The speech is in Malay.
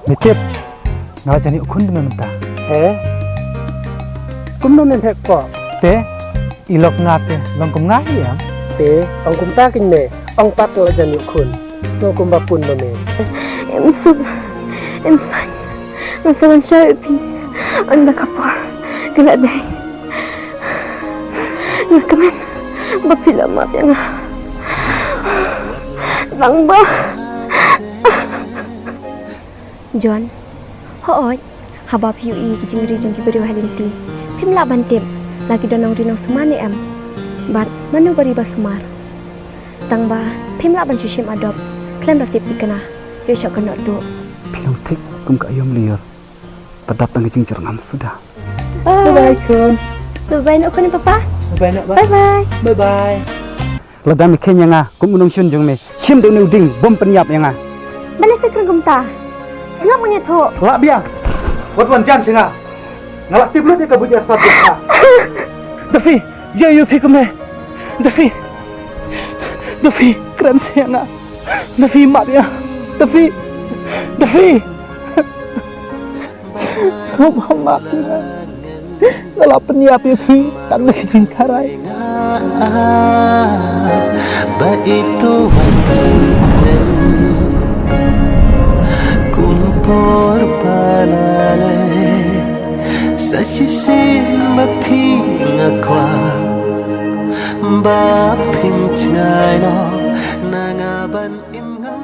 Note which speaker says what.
Speaker 1: Mitip, ngalah jani ukun dengan mentah.
Speaker 2: Kum nomen hek kok.
Speaker 1: Te, ilok ngate, long kum ngahi ya.
Speaker 2: Te, ong kum takin ne, ong pat la jan ukun. No kum bapun nomen.
Speaker 3: Em sub, em san, em sawan siya upi, anda kapar, kena day. Nakaman, bapila map yang lang ba? John, hoy, habab UI kijingri jong kiberi halinti. Pimla bantip, lagi donong rinong sumani am. Bat manu bari basumar. Tangba pimla ban sushim adop, klem ratip dikena. Yo syok kena do.
Speaker 1: Pilang tik kum ka ayam liar. Pedap tang kijing cerngam sudah.
Speaker 2: Bye kum.
Speaker 3: Bye nak kau papa.
Speaker 2: Bye nak
Speaker 3: Bye bye.
Speaker 2: Bye bye.
Speaker 1: Ladam ikhenya nga, kum unong syun jong me. Shim do ding bom penyap yang nga.
Speaker 3: Balik ke kerengkum ta. Ngap punya tu.
Speaker 1: Lak biang. Wat wan jan singa. Ngalak tip lu dia ka bujar sabit ka. Dafi, ya yu pi kum me. Dafi, keren saya nga. Dafi mak dia. Dafi. Sama mak dia. Ngalak penyap ya pi, tak lagi jingkarai.
Speaker 4: Ba itu wanten kumpor balale sa sisin mapingakwa ba pingchai no nangaban ingan